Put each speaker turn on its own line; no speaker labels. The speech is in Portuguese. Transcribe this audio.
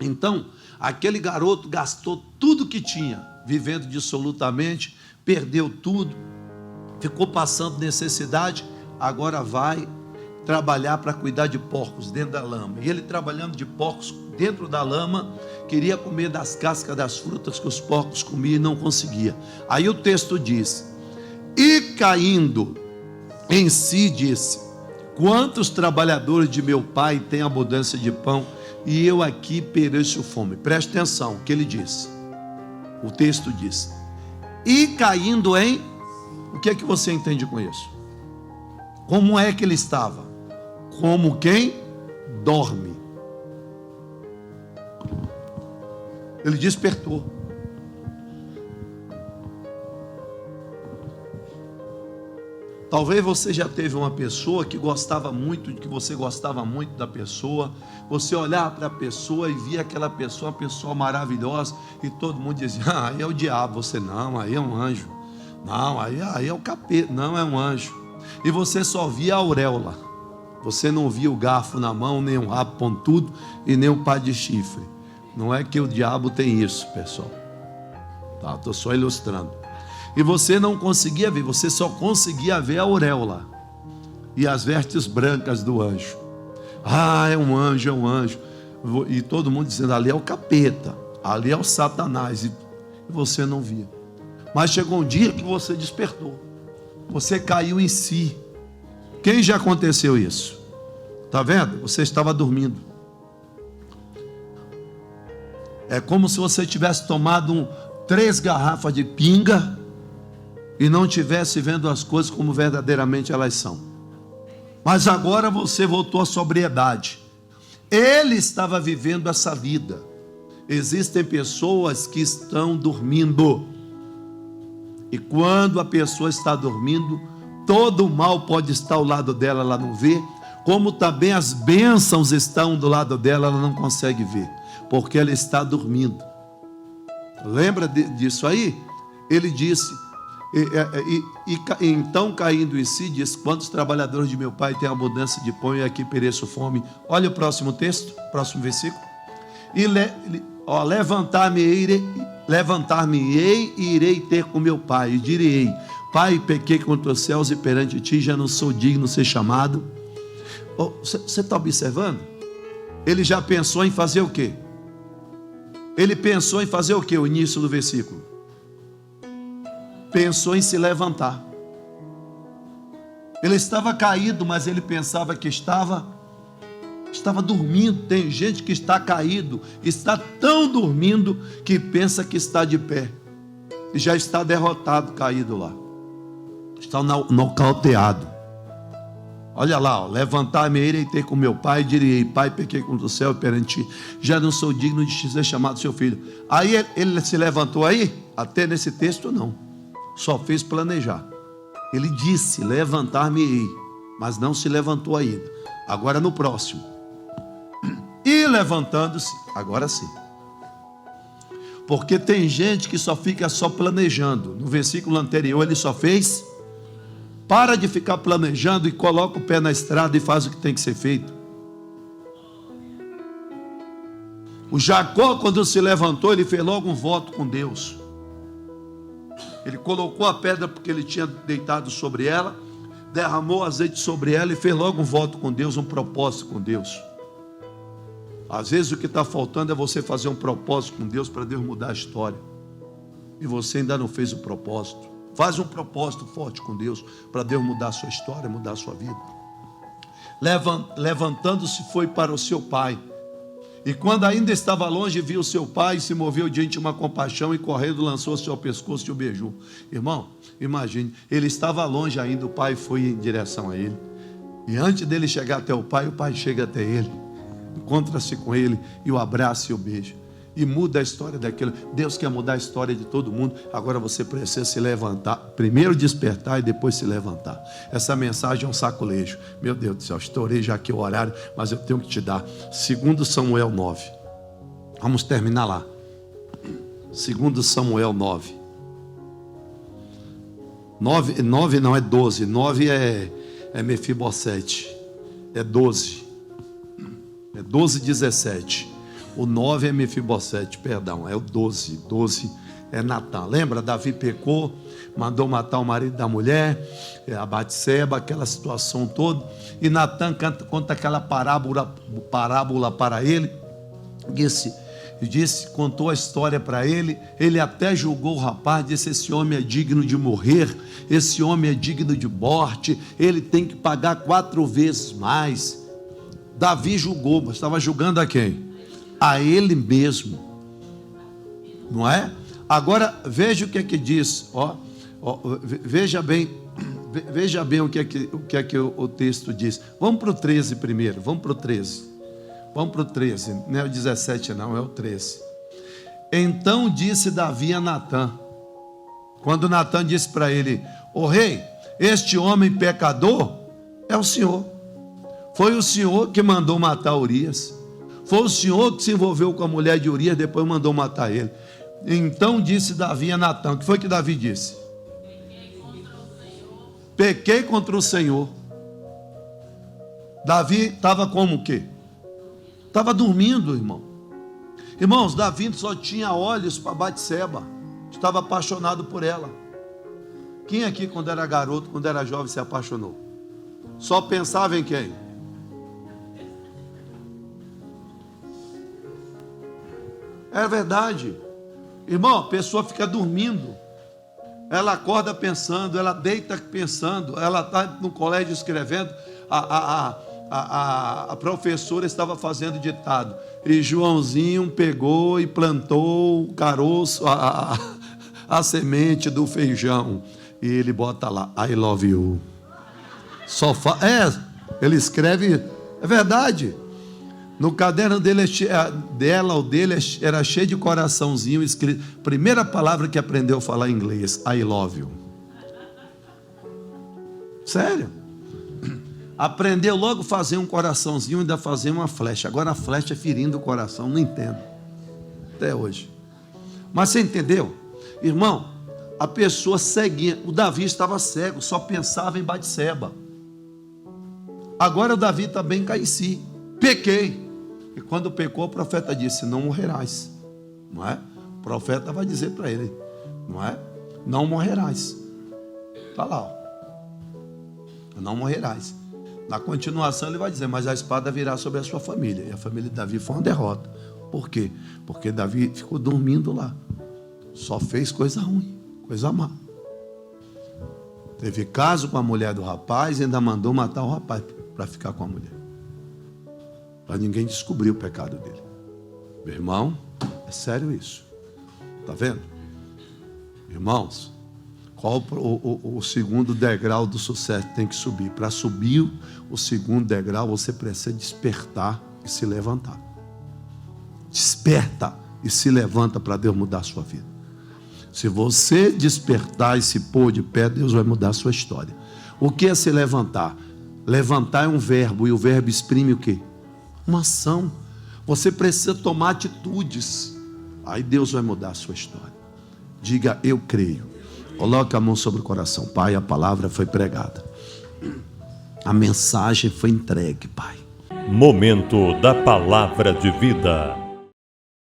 Então, aquele garoto gastou tudo que tinha, vivendo dissolutamente, perdeu tudo, ficou passando necessidade, agora vai trabalhar para cuidar de porcos dentro da lama. E ele, trabalhando de porcos dentro da lama, queria comer das cascas das frutas que os porcos comiam e não conseguia. Aí o texto diz: e caindo em si disse: quantos trabalhadores de meu pai têm abundância de pão e eu aqui pereço fome. Preste atenção o que ele disse. O texto diz: e caindo em... O que é que você entende com isso? Como é que ele estava? Como quem dorme. Ele despertou. Talvez você já teve uma pessoa que gostava muito, que você gostava muito da pessoa. Você olhava para a pessoa e via aquela pessoa, uma pessoa maravilhosa, e todo mundo dizia: ah, aí é o diabo. Você: não, aí é um anjo. Não, aí é o capeta. Não, é um anjo. E você só via a auréola. Você não via o garfo na mão, nem um rabo pontudo e nem um par de chifre. Não é que o diabo tem isso, pessoal. Tá, estou só ilustrando. E você não conseguia ver, você só conseguia ver a auréola e as vestes brancas do anjo. Ah, é um anjo, é um anjo. E todo mundo dizendo: ali é o capeta, ali é o Satanás. E você não via. Mas chegou um dia que você despertou. Você caiu em si. Quem já aconteceu isso? Está vendo? Você estava dormindo. É como se você tivesse tomado 3 garrafas de pinga e não estivesse vendo as coisas como verdadeiramente elas são. Mas agora você voltou à sobriedade. Ele estava vivendo essa vida. Existem pessoas que estão dormindo. E quando a pessoa está dormindo, todo o mal pode estar ao lado dela, ela não vê. Como também as bênçãos estão do lado dela, ela não consegue ver, porque ela está dormindo. Lembra disso aí? Ele disse... então, caindo em si, diz: quantos trabalhadores de meu pai têm abundância de pão e aqui pereço fome. Olha o próximo texto, próximo versículo. E levantar-me-ei e irei ter com meu pai, e direi: pai, pequei contra os céus e perante ti, já não sou digno de ser chamado. Você está observando? Ele já pensou em fazer o quê? Ele pensou em fazer o quê? O início do versículo. Pensou em se levantar. Ele estava caído, mas ele pensava que estava dormindo. Tem gente que está caído, está tão dormindo que pensa que está de pé e já está derrotado, caído lá, está nocauteado. Olha lá, levantar-me e ter com meu pai, e direi: pai, pequei contra o céu e perante ti, já não sou digno de ser chamado seu filho. Aí ele se levantou aí? Até nesse texto não, só fez planejar. Ele disse: levantar-me-ei, mas não se levantou ainda. Agora no próximo. E levantando-se, agora sim. Porque tem gente que só fica planejando. No versículo anterior ele só fez. Para de ficar planejando e coloca o pé na estrada e faz o que tem que ser feito. O Jacó, quando se levantou, ele fez logo um voto com Deus. Ele colocou a pedra porque ele tinha deitado sobre ela, derramou azeite sobre ela e fez logo um voto com Deus, um propósito com Deus. Às vezes o que está faltando é você fazer um propósito com Deus para Deus mudar a história. E você ainda não fez o propósito. Faz um propósito forte com Deus para Deus mudar a sua história, mudar a sua vida. Levantando-se foi para o seu pai. E quando ainda estava longe, viu o seu pai, se moveu diante de uma compaixão e correndo lançou-se ao pescoço e o beijou. Irmão, imagine, ele estava longe ainda, o pai foi em direção a ele. E antes dele chegar até o pai chega até ele, encontra-se com ele e o abraça e o beija. E muda a história daquele. Deus quer mudar a história de todo mundo. Agora você precisa se levantar. Primeiro despertar e depois se levantar. Essa mensagem é um sacolejo. Meu Deus do céu, estourei já aqui o horário, mas eu tenho que te dar. 2 Samuel 9. Vamos terminar lá. 2 Samuel 9. 9 não é 12. 9 é Mefibosete. É 12. É 12, 17. O 9 é Mefibosete, perdão, é o 12. 12 é Natã. Lembra? Davi pecou, mandou matar o marido da mulher, a Batseba, aquela situação toda. E Natã conta aquela parábola para ele. Contou a história para ele. Ele até julgou o rapaz, disse: esse homem é digno de morrer, esse homem é digno de morte, ele tem que pagar 4 vezes mais. Davi julgou, mas estava julgando a quem? A ele mesmo, não é? Agora veja o que é que diz, veja bem o que é que o texto diz. Vamos para o 13 primeiro, vamos para o 13, não é o 17 não, é o 13. Então disse Davi a Natã, quando Natã disse para ele: ó rei, este homem pecador é o Senhor, foi o Senhor que mandou matar Urias, foi o Senhor que se envolveu com a mulher de Urias, depois mandou matar ele. Então disse Davi a Natã, o que foi que Davi disse? Pequei contra o Senhor. Davi estava como o quê? Estava dormindo, irmão. Irmãos, Davi só tinha olhos para Batseba, estava apaixonado por ela. Quem aqui, quando era garoto, quando era jovem, se apaixonou? Só pensava em quem? É verdade. Irmão, a pessoa fica dormindo, ela acorda pensando, ela deita pensando, ela está no colégio escrevendo, a professora estava fazendo ditado, e Joãozinho pegou e plantou o caroço, a semente do feijão, e ele bota lá, I love you. Ele escreve, é verdade. No caderno dele, dele era cheio de coraçãozinho escrito. Primeira palavra que aprendeu a falar em inglês: I love you. Sério. Aprendeu logo a fazer um coraçãozinho e ainda fazer uma flecha. Agora a flecha é ferindo o coração, não entendo. Até hoje. Mas você entendeu? Irmão, a pessoa ceguinha. O Davi estava cego, só pensava em Batseba. Agora o Davi também cai em si. Pequei. E quando pecou, o profeta disse: não morrerás. Não é? O profeta vai dizer para ele, não é? Não morrerás. Está lá, não morrerás. Na continuação ele vai dizer: mas a espada virá sobre a sua família. E a família de Davi foi uma derrota. Por quê? Porque Davi ficou dormindo lá. Só fez coisa ruim, coisa má. Teve caso com a mulher do rapaz e ainda mandou matar o rapaz para ficar com a mulher, para ninguém descobrir o pecado dele. Meu irmão, é sério isso. Está vendo? Irmãos, qual o segundo degrau do sucesso tem que subir? Para subir o segundo degrau, você precisa despertar e se levantar. Desperta e se levanta para Deus mudar a sua vida. Se você despertar e se pôr de pé, Deus vai mudar a sua história. O que é se levantar? Levantar é um verbo, e o verbo exprime o quê? Uma ação. Você precisa tomar atitudes. Aí Deus vai mudar a sua história. Diga: eu creio. Coloque a mão sobre o coração. Pai, a palavra foi pregada, a mensagem foi entregue, Pai.
Momento da palavra de vida.